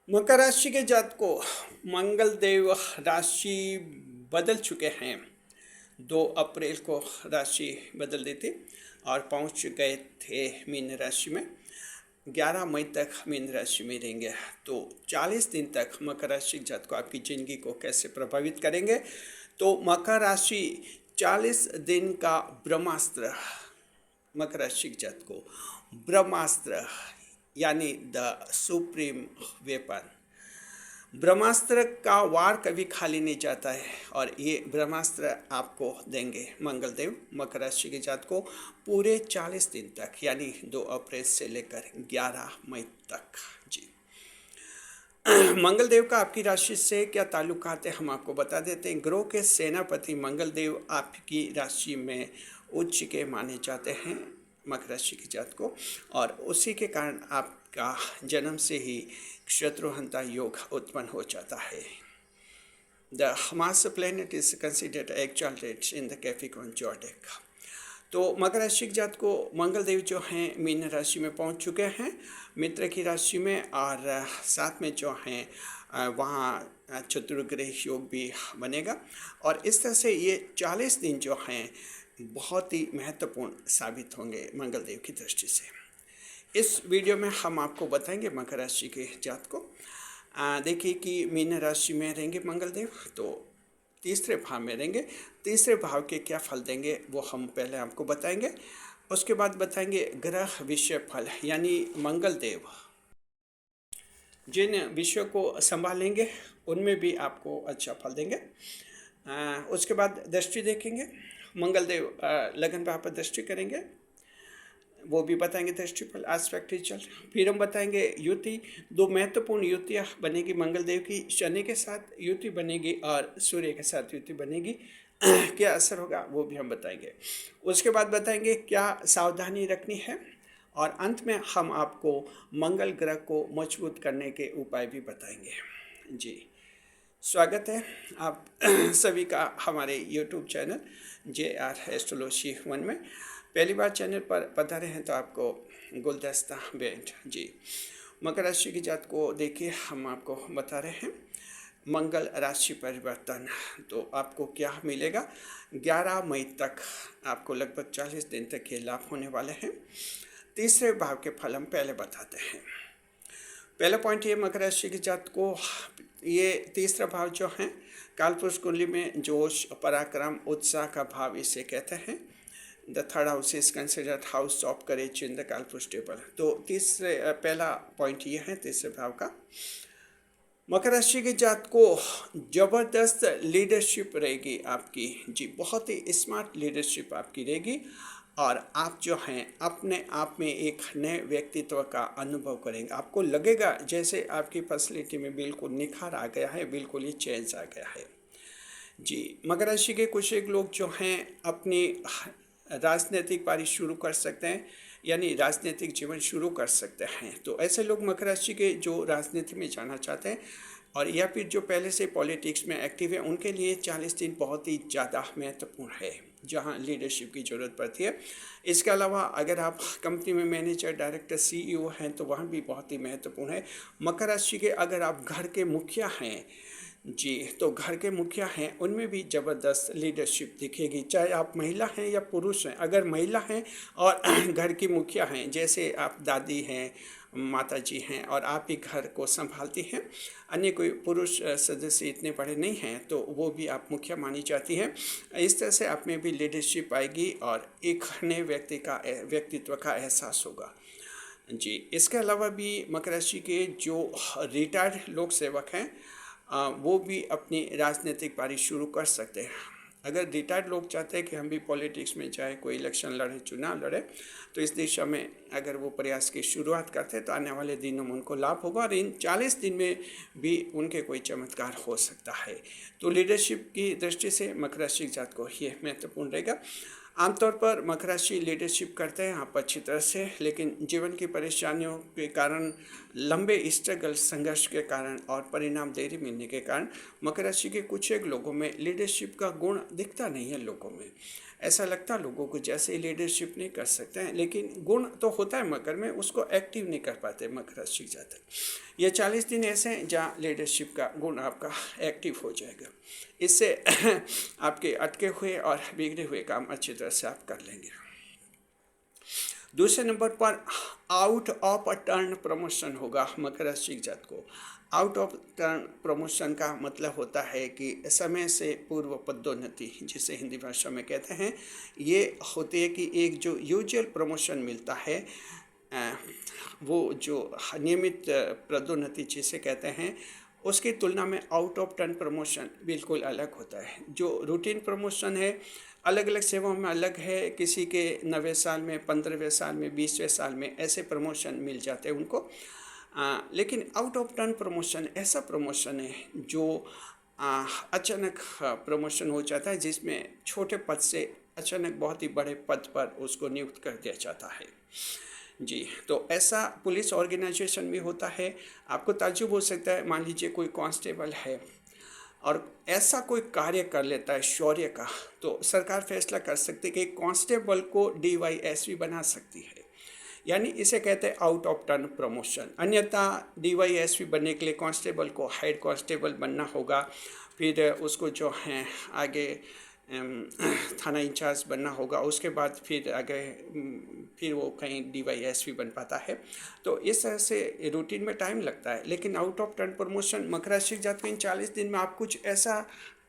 मकर राशि के जातकों, मंगल देव राशि बदल चुके हैं। 2 अप्रैल को राशि बदल दी थी और पहुंच गए थे मीन राशि में। 11 मई तक मीन राशि में रहेंगे। तो 40 दिन तक मकर राशि के जातकों आपकी ज़िंदगी को कैसे प्रभावित करेंगे। तो मकर राशि 40 दिन का ब्रह्मास्त्र। मकर राशि के जातकों, ब्रह्मास्त्र यानी द सुप्रीम वेपन। ब्रह्मास्त्र का वार कभी खाली नहीं जाता है और ये ब्रह्मास्त्र आपको देंगे मंगलदेव मकर राशि के जात को पूरे 40 दिन तक, यानी 2 अप्रैल से लेकर 11 मई तक। जी, मंगलदेव का आपकी राशि से क्या ताल्लुकात है हम आपको बता देते हैं। ग्रह के सेनापति मंगलदेव आपकी राशि में उच्च के माने जाते हैं मकर राशि की जात को, और उसी के कारण आपका जन्म से ही शत्रुहंता योग उत्पन्न हो जाता है। The mass planet is considered exalted in the Capricorn zodiac. तो मकर राशि के जात को मंगलदेव जो हैं मीन राशि में पहुंच चुके हैं, मित्र की राशि में, और साथ में जो हैं वहाँ चतुर्ग्रह योग भी बनेगा। और इस तरह से ये 40 दिन जो हैं बहुत ही महत्वपूर्ण साबित होंगे मंगलदेव की दृष्टि से। इस वीडियो में हम आपको बताएंगे मकर राशि के जात को। देखिए कि मीन राशि में रहेंगे मंगलदेव, तो तीसरे भाव में रहेंगे। तीसरे भाव के क्या फल देंगे वो हम पहले आपको बताएंगे। उसके बाद बताएंगे ग्रह विषय फल, यानी मंगलदेव जिन विषयों को संभालेंगे उनमें भी आपको अच्छा फल देंगे। उसके बाद दृष्टि देखेंगे। मंगलदेव लगन भाव पर दृष्टि करेंगे, वो भी बताएंगे दृष्टि फल एस्पेक्ट चल। फिर हम बताएंगे युति। 2 महत्वपूर्ण युतियाँ बनेगी मंगलदेव की। शनि के साथ युति बनेगी और सूर्य के साथ युति बनेगी। क्या असर होगा वो भी हम बताएंगे। उसके बाद बताएंगे क्या सावधानी रखनी है, और अंत में हम आपको मंगल ग्रह को मजबूत करने के उपाय भी बताएंगे। जी, स्वागत है आप सभी का हमारे YouTube चैनल JR एस्ट्रोलॉजी 1 में। पहली बार चैनल पर पधारे हैं तो आपको गुलदस्ता भेंट। जी, मकर राशि की जात को देखिए हम आपको बता रहे हैं मंगल राशि परिवर्तन। तो आपको क्या मिलेगा 11 मई तक, आपको लगभग 40 दिन तक ये लाभ होने वाले हैं। तीसरे भाव के फल हम पहले बताते हैं। पहला पॉइंट ये मकर राशि की जात को, ये तीसरा भाव जो है कालपुरुष कुंडली में जोश, पराक्रम, उत्साह का भाव इसे कहते हैं। The third house is considered house of courage in the Kalpurush table. तो पहला पॉइंट ये है तीसरे भाव का। मकर राशि के जात को जबरदस्त लीडरशिप रहेगी आपकी। जी, बहुत ही स्मार्ट लीडरशिप आपकी रहेगी, और आप जो हैं अपने आप में एक नए व्यक्तित्व का अनुभव करेंगे। आपको लगेगा जैसे आपकी पर्सनैलिटी में बिल्कुल निखार आ गया है, बिल्कुल ही चेंज आ गया है। जी, मकर राशि के कुछ एक लोग जो हैं अपनी राजनीतिक पारी शुरू कर सकते हैं, यानी राजनीतिक जीवन शुरू कर सकते हैं। तो ऐसे लोग मकर राशि के जो राजनीति में जाना चाहते हैं और या फिर जो पहले से पॉलिटिक्स में एक्टिव है, उनके लिए 40 दिन बहुत ही ज़्यादा महत्वपूर्ण है, जहां लीडरशिप की ज़रूरत पड़ती है। इसके अलावा अगर आप कंपनी में मैनेजर, डायरेक्टर, CEO हैं तो वहाँ भी बहुत ही महत्वपूर्ण है। मकर राशि के अगर आप घर के मुखिया हैं, जी, तो घर के मुखिया हैं उनमें भी ज़बरदस्त लीडरशिप दिखेगी, चाहे आप महिला हैं या पुरुष हैं। अगर महिला हैं और घर की मुखिया हैं, जैसे आप दादी हैं, माता जी हैं, और आप ही घर को संभालती हैं, अन्य कोई पुरुष सदस्य इतने बड़े नहीं हैं, तो वो भी आप मुखिया मानी जाती हैं। इस तरह से आप में भी लीडरशिप आएगी और एक नए व्यक्तित्व का एहसास होगा। जी, इसके अलावा भी मकर राशि के जो रिटायर्ड लोक सेवक हैं वो भी अपनी राजनीतिक पारी शुरू कर सकते हैं। अगर रिटायर्ड लोग चाहते हैं कि हम भी पॉलिटिक्स में जाए, कोई इलेक्शन लड़े, चुनाव लड़े, तो इस दिशा में अगर वो प्रयास की शुरुआत करते हैं तो आने वाले दिनों में उनको लाभ होगा, और इन 40 दिन में भी उनके कोई चमत्कार हो सकता है। तो लीडरशिप की दृष्टि से मकर राशि जात को ये महत्वपूर्ण रहेगा। आमतौर पर मकर राशि लीडरशिप करते हैं आप अच्छी तरह से, लेकिन जीवन की परेशानियों के कारण, लंबे स्ट्रगल संघर्ष के कारण और परिणाम देरी मिलने के कारण मकर राशि के कुछ एक लोगों में लीडरशिप का गुण दिखता नहीं है। लोगों में ऐसा लगता है लोगों को जैसे लीडरशिप नहीं कर सकते हैं, लेकिन गुण तो होता है मकर में, उसको एक्टिव नहीं कर पाते मकर राशि जातक। ये 40 दिन ऐसे हैं जहाँ लीडरशिप का गुण आपका एक्टिव हो जाएगा। इससे आपके अटके हुए और बिगड़े हुए काम अच्छी तरह से आप कर लेंगे। दूसरे नंबर पर out of a turn promotion होगा मकर राशि जात को। आउट ऑफ टर्न प्रमोशन का मतलब होता है कि समय से पूर्व पदोन्नति, जिसे हिंदी भाषा में कहते हैं, ये होती है कि एक जो यूजुअल प्रमोशन मिलता है, वो जो नियमित पदोन्नति जिसे कहते हैं, उसकी तुलना में आउट ऑफ टर्न प्रमोशन बिल्कुल अलग होता है। जो रूटीन प्रमोशन है अलग अलग सेवाओं में अलग है, किसी के 9वें साल में, 15वें साल में, 20वें साल में ऐसे प्रमोशन मिल जाते हैं उनको। लेकिन आउट ऑफ टर्न प्रमोशन ऐसा प्रमोशन है जो अचानक प्रमोशन हो जाता है, जिसमें छोटे पद से अचानक बहुत ही बड़े पद पर उसको नियुक्त कर दिया जाता है। जी, तो ऐसा पुलिस ऑर्गेनाइजेशन में होता है। आपको ताज्जुब हो सकता है, मान लीजिए कोई कांस्टेबल है और ऐसा कोई कार्य कर लेता है शौर्य का, तो सरकार फैसला कर सकती है कि कांस्टेबल को DYSP बना सकती है, यानी इसे कहते हैं आउट ऑफ टर्न प्रमोशन। अन्यथा DYSP बनने के लिए कांस्टेबल को हेड कांस्टेबल बनना होगा, फिर उसको जो है आगे थाना इंचार्ज बनना होगा, उसके बाद फिर आगे फिर वो कहीं DYSP बन पाता है। तो इस तरह से रूटीन में टाइम लगता है। लेकिन आउट ऑफ टर्न प्रमोशन मकर राशि जातक इन 40 दिन में आप कुछ ऐसा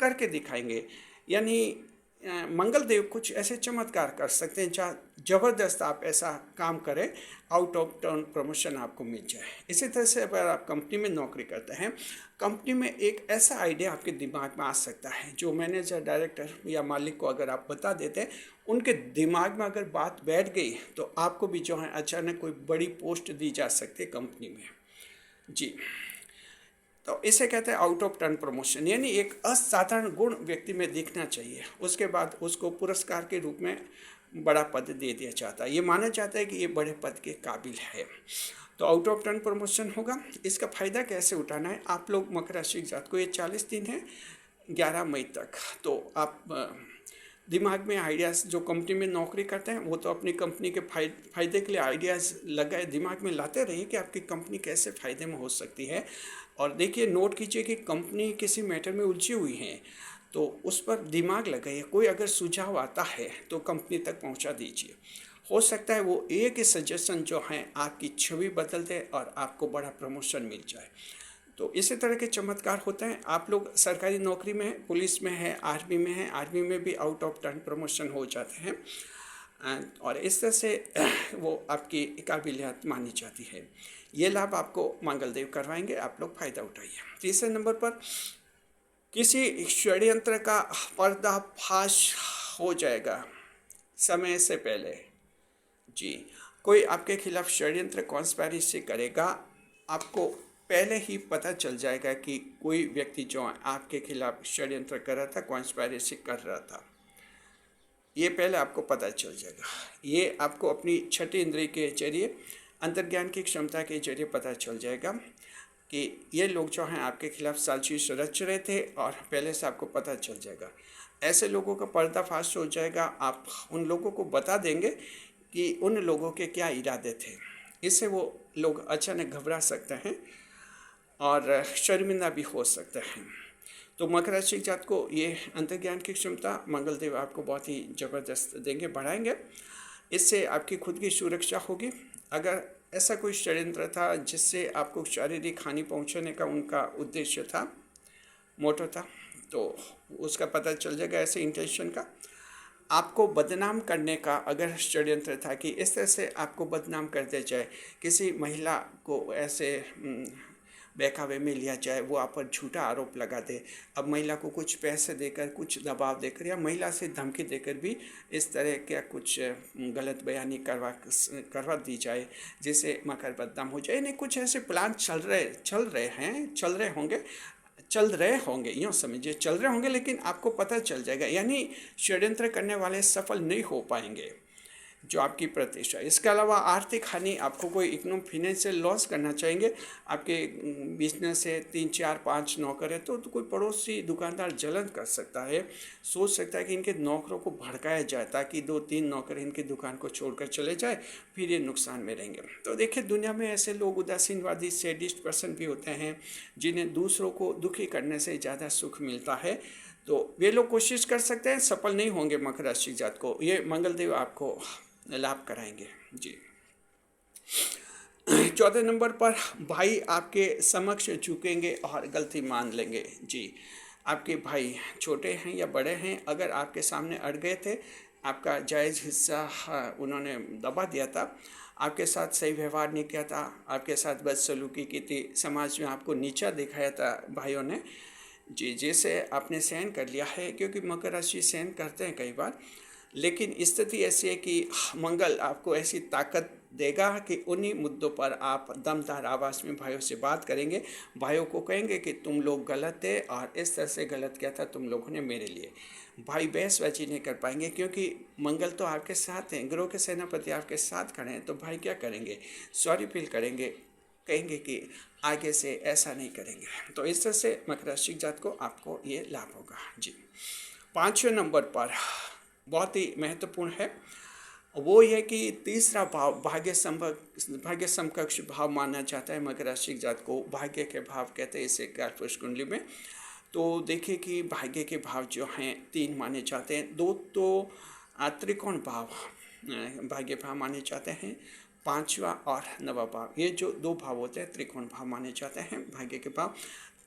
करके दिखाएंगे, यानी मंगल देव कुछ ऐसे चमत्कार कर सकते हैं जहाँ ज़बरदस्त आप ऐसा काम करें, आउट ऑफ टर्न प्रमोशन आपको मिल जाए। इसी तरह से अगर आप कंपनी में नौकरी करते हैं, कंपनी में एक ऐसा आइडिया आपके दिमाग में आ सकता है जो मैनेजर, डायरेक्टर या मालिक को अगर आप बता देते हैं, उनके दिमाग में अगर बात बैठ गई तो आपको भी जो है अचानक कोई बड़ी पोस्ट दी जा सकती है कंपनी में। जी, तो इसे कहते हैं आउट ऑफ टर्न प्रमोशन, यानी एक असाधारण गुण व्यक्ति में दिखना चाहिए, उसके बाद उसको पुरस्कार के रूप में बड़ा पद दे दिया जाता है। ये माना जाता है कि ये बड़े पद के काबिल है। तो आउट ऑफ टर्न प्रमोशन होगा। इसका फ़ायदा कैसे उठाना है? आप लोग मकर राशि जात को, ये 40 दिन है 11 मई तक, तो आप दिमाग में आइडियाज़, जो कंपनी में नौकरी करते हैं वो तो अपनी कंपनी के फ़ायदे के लिए आइडियाज़ लगाए, दिमाग में लाते रहिए कि आपकी कंपनी कैसे फ़ायदे में हो सकती है। और देखिए, नोट कीजिए कि कंपनी किसी मैटर में उलझी हुई है तो उस पर दिमाग लगाइए। कोई अगर सुझाव आता है तो कंपनी तक पहुंचा दीजिए। हो सकता है वो एक ही सजेशन जो है आपकी छवि बदल दे और आपको बड़ा प्रमोशन मिल जाए। तो इसी तरह के चमत्कार होते हैं। आप लोग सरकारी नौकरी में हैं, पुलिस में है, आर्मी में है, आर्मी में भी आउट ऑफ टर्न प्रमोशन हो जाते हैं और इस तरह से वो आपकी काबिलियत मानी जाती है। ये लाभ आपको मंगलदेव करवाएंगे, आप लोग फ़ायदा उठाइए। तीसरे नंबर पर किसी षड्यंत्र का पर्दाफाश हो जाएगा समय से पहले। जी, कोई आपके खिलाफ षड्यंत्र कॉन्स्पिरेसी करेगा, आपको पहले ही पता चल जाएगा कि कोई व्यक्ति जो आपके खिलाफ षड्यंत्र कर रहा था, कॉन्स्पिरेसी कर रहा था, ये पहले आपको पता चल जाएगा। ये आपको अपनी छठी इंद्रिय के जरिए, अंतर्ज्ञान की क्षमता के जरिए पता चल जाएगा कि ये लोग जो हैं आपके खिलाफ साजिश रच रहे थे और पहले से आपको पता चल जाएगा। ऐसे लोगों का पर्दाफाश हो जाएगा। आप उन लोगों को बता देंगे कि उन लोगों के क्या इरादे थे। इससे वो लोग अचानक घबरा सकते हैं और शर्मिंदा भी हो सकते हैं। तो मकर राशि जात को ये अंतर्ज्ञान की क्षमता मंगलदेव आपको बहुत ही ज़बरदस्त देंगे, बढ़ाएंगे। इससे आपकी खुद की सुरक्षा होगी। अगर ऐसा कोई षड्यंत्र था जिससे आपको शारीरिक हानि पहुंचाने का उनका उद्देश्य था, मोटो था, तो उसका पता चल जाएगा। ऐसे इंटेंशन का आपको बदनाम करने का अगर षड्यंत्र था कि इस तरह से आपको बदनाम कर दिया जाए, किसी महिला को ऐसे बहकावे में लिया जाए, वो आप पर झूठा आरोप लगा दे, अब महिला को कुछ पैसे देकर, कुछ दबाव देकर या महिला से धमकी देकर भी इस तरह का कुछ गलत बयानी करवा दी जाए जिससे मकर बदनाम हो जाए। नहीं, कुछ ऐसे प्लान चल रहे होंगे, चल रहे होंगे, यूँ समझिए चल रहे होंगे, लेकिन आपको पता चल जाएगा, यानी षड्यंत्र करने वाले सफल नहीं हो पाएंगे जो आपकी प्रतिष्ठा। इसके अलावा आर्थिक हानि, आपको कोई इकोनॉमिक फाइनेंशियल लॉस करना चाहेंगे। आपके बिजनेस से 3 4 5 नौकर है तो कोई पड़ोसी दुकानदार जलन कर सकता है, सोच सकता है कि इनके नौकरों को भड़काया जाए ताकि 2 3 नौकर इनकी दुकान को छोड़कर चले जाए, फिर ये नुकसान में रहेंगे। तो देखिए दुनिया में ऐसे लोग उदासीनवादी सैडिस्ट पर्सन भी होते हैं जिन्हें दूसरों को दुखी करने से ज़्यादा सुख मिलता है। तो वे लोग कोशिश कर सकते हैं, सफल नहीं होंगे मकर राशि जात को। ये मंगलदेव आपको लाभ कराएंगे जी। 14 नंबर पर भाई आपके समक्ष झुकेंगे और गलती मान लेंगे जी। आपके भाई छोटे हैं या बड़े हैं, अगर आपके सामने अड़ गए थे, आपका जायज़ हिस्सा उन्होंने दबा दिया था, आपके साथ सही व्यवहार नहीं किया था, आपके साथ बदसलूकी की थी, समाज में आपको नीचा दिखाया था भाइयों ने जी, जिसे आपने सहन कर लिया है, क्योंकि मकर राशि सहन करते हैं कई बार। लेकिन स्थिति ऐसी है कि मंगल आपको ऐसी ताकत देगा कि उन्हीं मुद्दों पर आप दमदार आवाज़ में भाइयों से बात करेंगे, भाइयों को कहेंगे कि तुम लोग गलत थे और इस तरह से गलत किया था तुम लोगों ने मेरे लिए। भाई बहसबाजी नहीं कर पाएंगे, क्योंकि मंगल तो आपके साथ हैं, ग्रह के सेनापति आपके साथ खड़े हैं, तो भाई क्या करेंगे, सॉरी फील करेंगे, कहेंगे कि आगे से ऐसा नहीं करेंगे। तो इस तरह से मकर राशि जात को आपको ये लाभ होगा जी। 5वें नंबर पर बहुत ही महत्वपूर्ण है, वो ये कि तीसरा भाव भाग्य समकक्ष भाव माना जाता है मकर राशि जात को। भाग्य के भाव कहते हैं इसे कालपुरुष कुंडली में। तो देखिए कि भाग्य के भाव जो हैं 3 माने जाते हैं। 2 तो त्रिकोण भाव भाग्य भाव माने जाते हैं, 5वां और 9वां भाव, ये जो 2 भाव होते हैं त्रिकोण भाव माने जाते हैं भाग्य के भाव।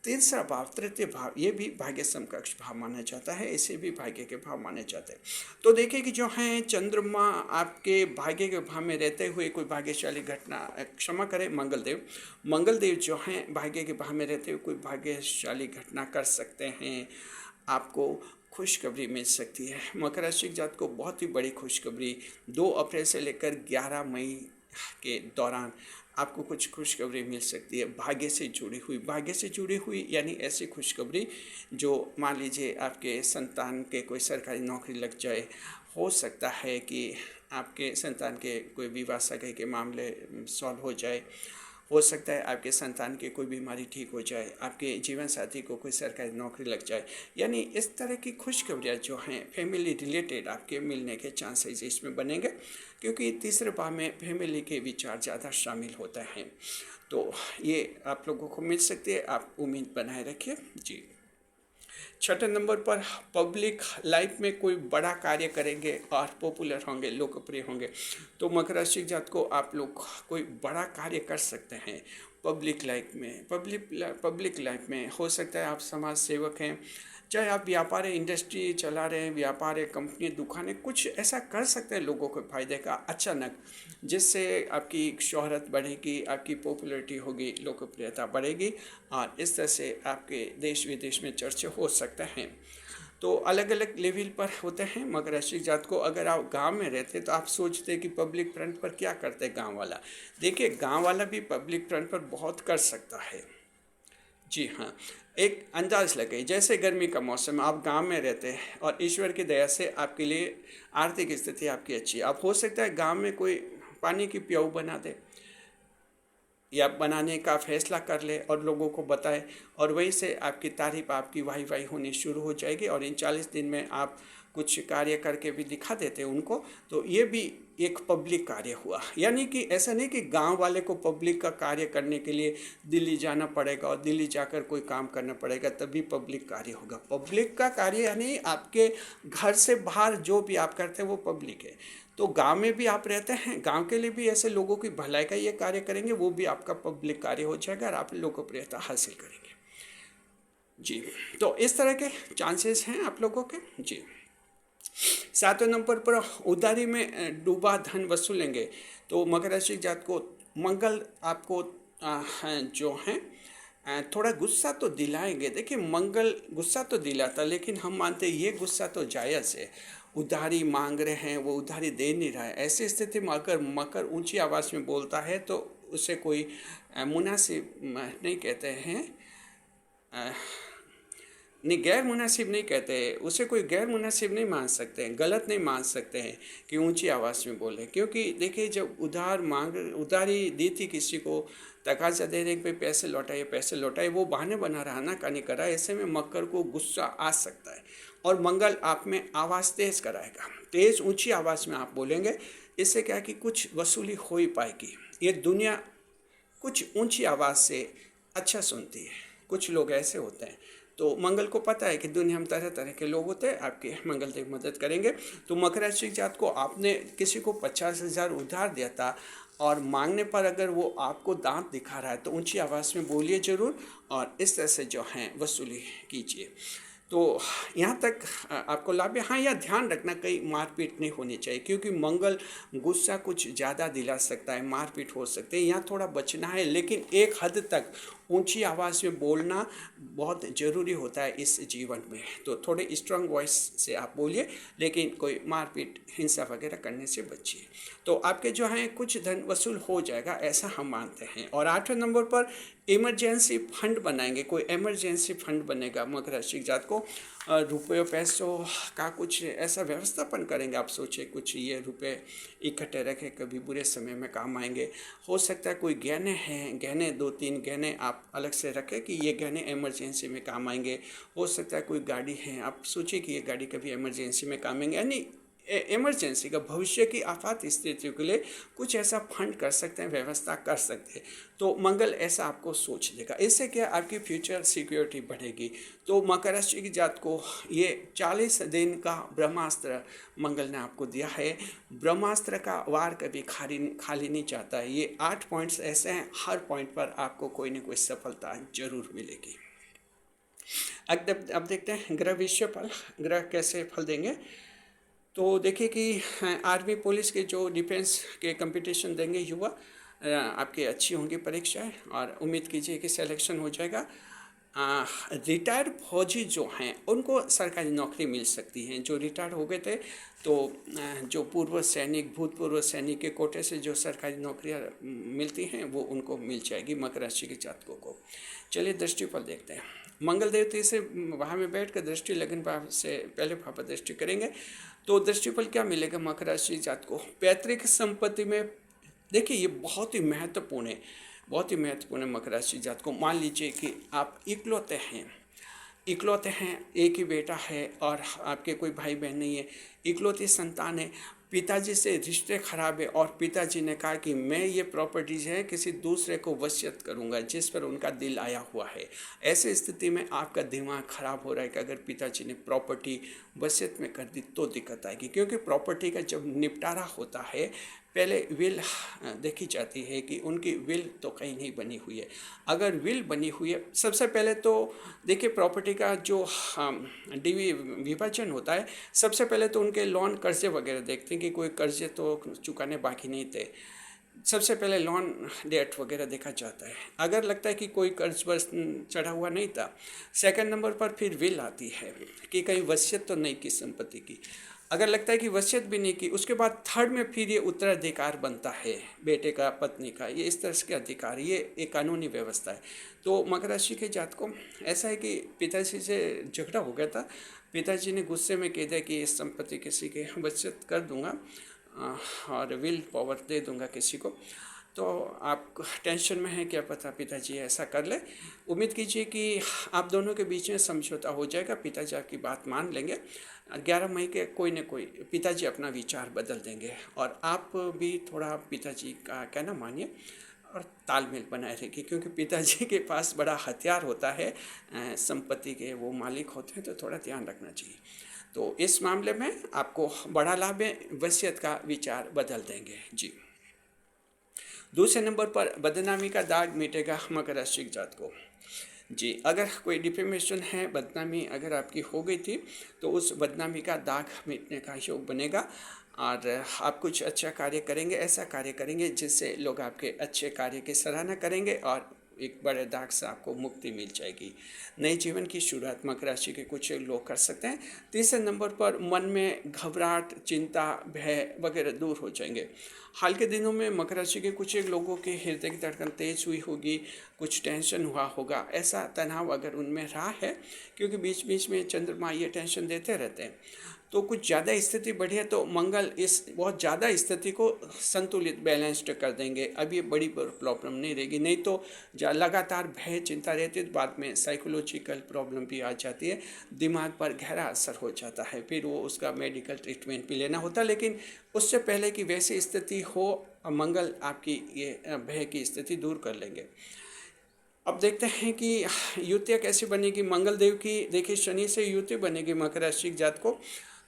तीसरा भाव तृतीय भाव, ये भी भाग्य समकक्ष भाव माना जाता है, इसे भी भाग्य के भाव माने जाते हैं। तो देखिए कि जो है चंद्रमा आपके भाग्य के भाव में रहते हुए कोई भाग्यशाली घटना, क्षमा करें मंगलदेव जो हैं भाग्य के भाव में रहते हुए कोई भाग्यशाली घटना कर सकते हैं, आपको खुशखबरी मिल सकती है। मकर राशि जात को बहुत ही बड़ी खुशखबरी 2 अप्रैल से लेकर 11 मई के दौरान आपको कुछ खुशखबरी मिल सकती है भाग्य से जुड़ी हुई, यानी ऐसी खुशखबरी जो मान लीजिए आपके संतान के कोई सरकारी नौकरी लग जाए, हो सकता है कि आपके संतान के कोई विवाह सगाई के मामले सॉल्व हो जाए, हो सकता है आपके संतान की कोई बीमारी ठीक हो जाए, आपके जीवन साथी को कोई सरकारी नौकरी लग जाए, यानी इस तरह की खुशखबरियाँ जो हैं फैमिली रिलेटेड आपके मिलने के चांसेस इसमें बनेंगे, क्योंकि तीसरे भाव में फैमिली के विचार ज़्यादा शामिल होते हैं। तो ये आप लोगों को मिल सकती है, आप उम्मीद बनाए रखिए जी। 6ठे नंबर पर पब्लिक लाइफ में कोई बड़ा कार्य करेंगे और पॉपुलर होंगे, लोकप्रिय होंगे। तो मकर राशि जात को आप लोग कोई बड़ा कार्य कर सकते हैं पब्लिक लाइफ में हो सकता है आप समाज सेवक हैं, चाहे आप व्यापार इंडस्ट्री चला रहे हैं, व्यापार कंपनी दुकानें, कुछ ऐसा कर सकते हैं लोगों को फायदे का अचानक, जिससे आपकी शोहरत बढ़ेगी, आपकी पॉपुलैरिटी होगी, लोकप्रियता बढ़ेगी और इस तरह से आपके देश विदेश में चर्चे हो सकते हैं। तो अलग अलग लेवल पर होते हैं मकर राशि जात को। अगर आप गांव में रहते तो आप सोचते हैं कि पब्लिक फ्रंट पर क्या करते हैं गांव वाला, देखिए गांव वाला भी पब्लिक फ्रंट पर बहुत कर सकता है जी हाँ। एक अंदाज लगे, जैसे गर्मी का मौसम, आप गांव में रहते हैं और ईश्वर की दया से आपके लिए आर्थिक स्थिति आपकी अच्छी है, आप हो सकता है गांव में कोई पानी की प्याऊ बना दे या बनाने का फैसला कर ले और लोगों को बताए, और वहीं से आपकी तारीफ, आपकी वाही होनी शुरू हो जाएगी और इन 40 दिन में आप कुछ कार्य करके भी दिखा देते हैं उनको। तो ये भी एक पब्लिक कार्य हुआ, यानी कि ऐसा नहीं कि गांव वाले को पब्लिक का कार्य करने के लिए दिल्ली जाना पड़ेगा और दिल्ली जाकर कोई काम करना पड़ेगा तभी पब्लिक कार्य होगा। पब्लिक का कार्य यानी आपके घर से बाहर जो भी आप करते हैं वो पब्लिक है। तो गांव में भी आप रहते हैं, गांव के लिए भी ऐसे लोगों की भलाई का ये कार्य करेंगे, वो भी आपका पब्लिक कार्य हो जाएगा और आप लोकप्रियता हासिल करेंगे जी। तो इस तरह के चांसेस हैं आप लोगों के जी। 7वें नंबर पर उधारी में डूबा धन वसूलेंगे। तो मकर राशि जात को मंगल आपको जो है थोड़ा गुस्सा तो दिलाएंगे। देखिए मंगल गुस्सा तो दिलाता, लेकिन हम मानते हैं ये गुस्सा तो जायज़ है, उधारी मांग रहे हैं, वो उधारी दे नहीं रहा है। ऐसी स्थिति में अगर मकर ऊंची आवाज़ में बोलता है तो उसे कोई मुनासिब नहीं कहते हैं, नहीं, गैर मुनासिब नहीं कहते हैं, उसे कोई गैर मुनासिब नहीं मान सकते हैं, गलत नहीं मान सकते हैं कि ऊंची आवाज़ में बोले। क्योंकि देखिए, जब उधारी दी थी किसी को, तकाजा दे रहे कि भाई पैसे लौटाए, वो बहाने बना रहा, ना का नहीं कर रहा, ऐसे में मकर को गुस्सा आ सकता है और मंगल आप में आवाज़ तेज़ कराएगा। तेज़ ऊंची आवाज़ में आप बोलेंगे, इससे क्या है कि कुछ वसूली हो ही पाएगी। ये दुनिया कुछ ऊंची आवाज़ से अच्छा सुनती है, कुछ लोग ऐसे होते हैं। तो मंगल को पता है कि दुनिया में तरह तरह के लोग होते हैं, आपके मंगल देव मदद करेंगे। तो मकर राशि जात को, आपने किसी को 50,000 उधार दिया था और मांगने पर अगर वो आपको दांत दिखा रहा है तो ऊंची आवाज़ में बोलिए ज़रूर और इस तरह से जो है वसूली कीजिए। तो यहाँ तक आपको लाभ है। हाँ, यह ध्यान रखना कहीं मारपीट नहीं होनी चाहिए, क्योंकि मंगल गुस्सा कुछ ज़्यादा दिला सकता है, मारपीट हो सकती है, यहाँ थोड़ा बचना है। लेकिन एक हद तक ऊंची आवाज़ में बोलना बहुत ज़रूरी होता है इस जीवन में। तो थोड़े स्ट्रांग वॉइस से आप बोलिए, लेकिन कोई मारपीट हिंसा वगैरह करने से बचिए। तो आपके जो हैं कुछ धन वसूल हो जाएगा, ऐसा हम मानते हैं। और 8वें नंबर पर इमरजेंसी फंड बनाएंगे, कोई इमरजेंसी फंड बनेगा मकर राशि जात को। रुपये पैसों का कुछ ऐसा व्यवस्थापन करेंगे, आप सोचिए कुछ ये रुपए इकट्ठे रखें, कभी बुरे समय में काम आएंगे। हो सकता है कोई गहने हैं, गहने 2-3 गहने आप अलग से रखें कि ये गहने इमरजेंसी में काम आएंगे। हो सकता है कोई गाड़ी है, आप सोचिए कि ये गाड़ी कभी इमरजेंसी में काम आएंगे। यानी इमरजेंसी का, भविष्य की आपात स्थितियों के लिए कुछ ऐसा फंड कर सकते हैं, व्यवस्था कर सकते हैं। तो मंगल ऐसा आपको सोच देगा, इससे क्या आपकी फ्यूचर सिक्योरिटी बढ़ेगी। तो मकर राशि की जात को ये 40 दिन का ब्रह्मास्त्र मंगल ने आपको दिया है। ब्रह्मास्त्र का वार कभी खाली नहीं जाता है। ये 8 पॉइंट्स ऐसे हैं, हर पॉइंट पर आपको कोई ना कोई सफलता जरूर मिलेगी। अब देखते हैं ग्रह विषय फल, ग्रह कैसे फल देंगे। तो देखिए कि आर्मी पुलिस के जो डिफेंस के कंपटीशन देंगे युवा, आपकी अच्छी होंगी परीक्षाएं और उम्मीद कीजिए कि सिलेक्शन हो जाएगा। रिटायर्ड फौजी जो हैं उनको सरकारी नौकरी मिल सकती है। जो रिटायर हो गए थे, तो जो भूतपूर्व सैनिक के कोटे से जो सरकारी नौकरियां मिलती हैं वो उनको मिल जाएगी मकर राशि के जातकों को। चलिए दृष्टिफल देखते हैं। मंगल देवते से वहाँ में बैठ कर दृष्टि लगन भाव से पहले भाव पर दृष्टि करेंगे। तो दृष्टिफल क्या मिलेगा मकर राशि जात को। पैतृक संपत्ति में देखिए, ये बहुत ही महत्वपूर्ण है, बहुत ही महत्वपूर्ण है मकर राशि जात को। मान लीजिए कि आप इकलौते हैं, एक ही बेटा है और आपके कोई भाई बहन नहीं है, इकलौती संतान है, पिताजी से रिश्ते खराब है और पिताजी ने कहा कि मैं ये प्रॉपर्टीज है किसी दूसरे को वसीयत करूंगा, जिस पर उनका दिल आया हुआ है। ऐसे स्थिति में आपका दिमाग खराब हो रहा है कि अगर पिताजी ने प्रॉपर्टी वसीयत में कर दी तो दिक्कत आएगी। क्योंकि प्रॉपर्टी का जब निपटारा होता है, पहले विल देखी जाती है कि उनकी विल तो कहीं नहीं बनी हुई है। अगर विल बनी हुई है, सबसे पहले तो देखिए प्रॉपर्टी का जो विभाजन होता है, सबसे पहले तो उनके लोन कर्जे वगैरह देखते हैं कि कोई कर्जे तो चुकाने बाकी नहीं थे। सबसे पहले लोन डेट वगैरह देखा जाता है। अगर लगता है कि कोई कर्ज वर्ज चढ़ा हुआ नहीं था, सेकंड नंबर पर फिर विल आती है कि कहीं वसीयत तो नहीं की संपत्ति की। अगर लगता है कि वसीयत भी नहीं की, उसके बाद थर्ड में फिर ये उत्तराधिकार बनता है, बेटे का, पत्नी का, ये इस तरह के अधिकार, ये एक कानूनी व्यवस्था है। तो मकर राशि के जात को ऐसा है कि पिताजी से झगड़ा हो गया था, पिताजी ने गुस्से में कह दिया कि इस संपत्ति किसी के वसीयत कर दूंगा और विल पावर दे दूंगा किसी को। तो आप टेंशन में हैं, क्या पता पिताजी ऐसा कर ले। उम्मीद कीजिए कि आप दोनों के बीच में समझौता हो जाएगा, पिताजी आपकी बात मान लेंगे। 11 मई के कोई न कोई पिताजी अपना विचार बदल देंगे और आप भी थोड़ा पिताजी का कहना मानिए और तालमेल बनाए रखिए। क्योंकि पिताजी के पास बड़ा हथियार होता है, संपत्ति के वो मालिक होते हैं, तो थोड़ा ध्यान रखना चाहिए। तो इस मामले में आपको बड़ा लाभ है, वसीयत का विचार बदल देंगे जी। दूसरे नंबर पर बदनामी का दाग मिटेगा मकर राशि जात को जी। अगर कोई डिफेमेशन है, बदनामी अगर आपकी हो गई थी, तो उस बदनामी का दाग मिटने का योग बनेगा और आप कुछ अच्छा कार्य करेंगे, ऐसा कार्य करेंगे जिससे लोग आपके अच्छे कार्य की सराहना करेंगे और एक बड़े दाग से आपको मुक्ति मिल जाएगी। नए जीवन की शुरुआत मकर राशि के कुछ लोग कर सकते हैं। तीसरे नंबर पर मन में घबराहट, चिंता, भय वगैरह दूर हो जाएंगे। हाल के दिनों में मकर राशि के कुछ एक लोगों के हृदय की धड़कन तेज हुई होगी, कुछ टेंशन हुआ होगा, ऐसा तनाव अगर उनमें रहा है, क्योंकि बीच बीच में चंद्रमा ये टेंशन देते रहते हैं। तो कुछ ज़्यादा स्थिति बढ़ी है तो मंगल इस बहुत ज़्यादा स्थिति को संतुलित बैलेंस्ड कर देंगे। अब ये बड़ी प्रॉब्लम नहीं रहेगी, नहीं तो लगातार भय चिंता रहती है, बाद में साइकोलॉजिकल प्रॉब्लम भी आ जाती है, दिमाग पर गहरा असर हो जाता है, फिर वो उसका मेडिकल ट्रीटमेंट भी लेना होता है। लेकिन उससे पहले कि वैसी स्थिति हो, मंगल आपकी ये भय की स्थिति दूर कर लेंगे। अब देखते हैं कि युतियाँ कैसी बनेगी मंगल देव की। देखिए, शनि से युति बनेगी मकर राशि के जात को,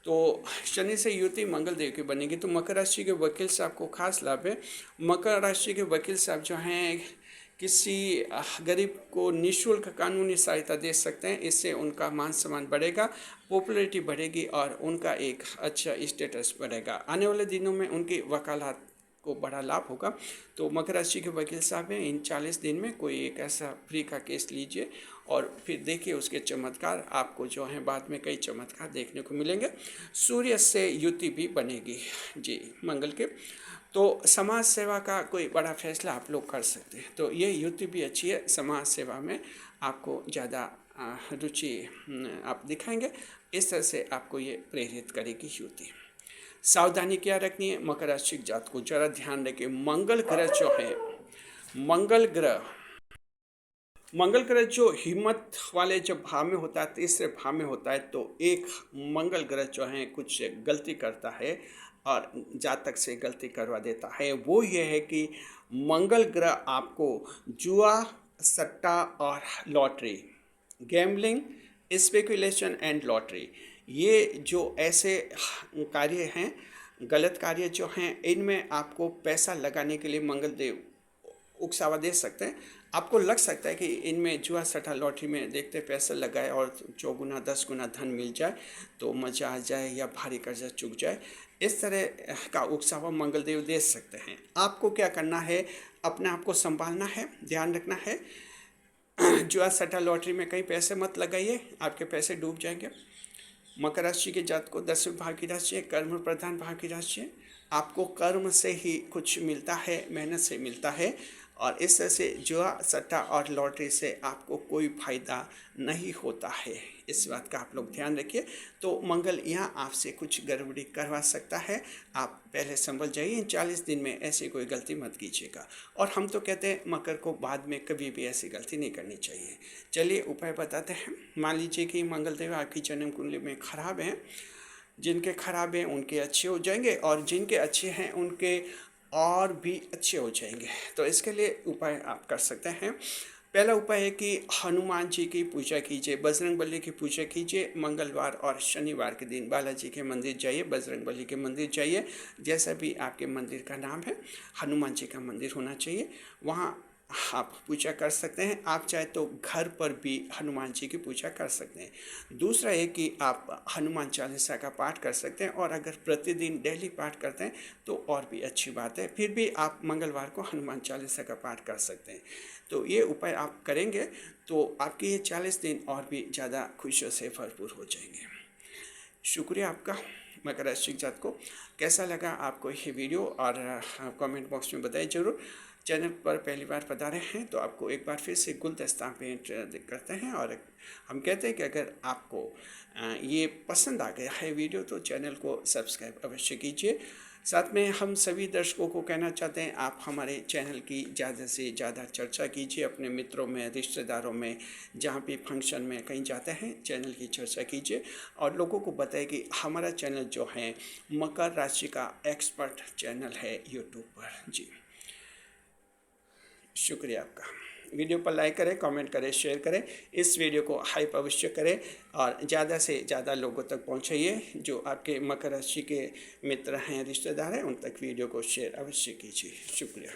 तो शनि से युति मंगल देव की बनेगी, तो मकर राशि के वकील साहब को खास लाभ है। मकर राशि के वकील साहब जो हैं किसी गरीब को निःशुल्क कानूनी सहायता दे सकते हैं। इससे उनका मान सम्मान बढ़ेगा, पॉपुलैरिटी बढ़ेगी और उनका एक अच्छा स्टेटस बढ़ेगा। आने वाले दिनों में उनकी वकालत को बड़ा लाभ होगा। तो मकर राशि के वकील साहब हैं, इन 40 दिन में कोई एक ऐसा फ्री का केस लीजिए और फिर देखिए उसके चमत्कार। आपको जो है बाद में कई चमत्कार देखने को मिलेंगे। सूर्य से युति भी बनेगी जी मंगल के, तो समाज सेवा का कोई बड़ा फैसला आप लोग कर सकते हैं। तो ये युति भी अच्छी है, समाज सेवा में आपको ज़्यादा रुचि आप दिखाएंगे, इस तरह से आपको ये प्रेरित करेगी युति। सावधानी क्या रखनी है मकर राशि जात को, जरा ध्यान रखिए। मंगल ग्रह जो है, मंगल ग्रह जो हिम्मत वाले जब भाव में होता है, तीसरे भाव में होता है, तो एक मंगल ग्रह जो है कुछ गलती करता है और जातक से गलती करवा देता है। वो ये है कि मंगल ग्रह आपको जुआ, सट्टा और lottery, gambling, speculation and lottery, ये जो ऐसे कार्य हैं, गलत कार्य जो हैं, इनमें आपको पैसा लगाने के लिए मंगल देव उकसावा दे सकते हैं। आपको लग सकता है कि इनमें जुआ, सट्टा, लॉटरी में देखते पैसा लगाए और 4 गुना 10 गुना धन मिल जाए तो मज़ा आ जाए या भारी कर्जा चुक जाए, इस तरह का उकसावा मंगल देव दे सकते हैं। आपको क्या करना है, अपने आप को संभालना है, ध्यान रखना है। जुआ, सट्टा, लॉटरी में कहीं पैसे मत लगाइए, आपके पैसे डूब जाएंगे। मकर राशि के जात को 10वें भाव की राशि है, कर्म प्रधान भाव की राशि है। आपको कर्म से ही कुछ मिलता है, मेहनत से मिलता है, और इस तरह से जुआ, सट्टा और लॉटरी से आपको कोई फायदा नहीं होता है। इस बात का आप लोग ध्यान रखिए। तो मंगल यहाँ आपसे कुछ गड़बड़ी करवा सकता है, आप पहले संभल जाइए। इन 40 दिन में ऐसी कोई गलती मत कीजिएगा। और हम तो कहते हैं मकर को बाद में कभी भी ऐसी गलती नहीं करनी चाहिए। चलिए उपाय बताते हैं। मान लीजिए कि मंगल देव आपकी जन्म कुंडली में खराब हैं, जिनके खराब हैं उनके अच्छे हो जाएंगे और जिनके अच्छे हैं उनके और भी अच्छे हो जाएंगे। तो इसके लिए उपाय आप कर सकते हैं। पहला उपाय है कि हनुमान जी की पूजा कीजिए, बजरंगबली की पूजा कीजिए। मंगलवार और शनिवार के दिन बालाजी के मंदिर जाइए, बजरंगबली के मंदिर जाइए, जैसा भी आपके मंदिर का नाम है, हनुमान जी का मंदिर होना चाहिए, वहाँ आप पूजा कर सकते हैं। आप चाहे तो घर पर भी हनुमान जी की पूजा कर सकते हैं। दूसरा है कि आप हनुमान चालीसा का पाठ कर सकते हैं, और अगर प्रतिदिन डेली पाठ करते हैं तो और भी अच्छी बात है। फिर भी आप मंगलवार को हनुमान चालीसा का पाठ कर सकते हैं। तो ये उपाय आप करेंगे तो आपके ये 40 दिन और भी ज़्यादा खुशियों से भरपूर हो जाएंगे। शुक्रिया आपका। मकर राशि जात को कैसा लगा आपको ये वीडियो, और कमेंट बॉक्स में बताइए ज़रूर। चैनल पर पहली बार पधारे हैं तो आपको एक बार फिर से गुलदस्ता भेंट करते हैं, और हम कहते हैं कि अगर आपको ये पसंद आ गया है वीडियो तो चैनल को सब्सक्राइब अवश्य कीजिए। साथ में हम सभी दर्शकों को कहना चाहते हैं, आप हमारे चैनल की ज़्यादा से ज़्यादा चर्चा कीजिए, अपने मित्रों में, रिश्तेदारों में, जहाँ भी फंक्शन में कहीं जाते हैं चैनल की चर्चा कीजिए, और लोगों को बताएं कि हमारा चैनल जो है मकर राशि का एक्सपर्ट चैनल है यूट्यूब पर जी। शुक्रिया आपका। वीडियो पर लाइक करें, कमेंट करें, शेयर करें, इस वीडियो को हाइप अवश्य करें और ज़्यादा से ज़्यादा लोगों तक पहुंचाइए। जो आपके मकर राशि के मित्र हैं, रिश्तेदार हैं, उन तक वीडियो को शेयर अवश्य कीजिए। शुक्रिया।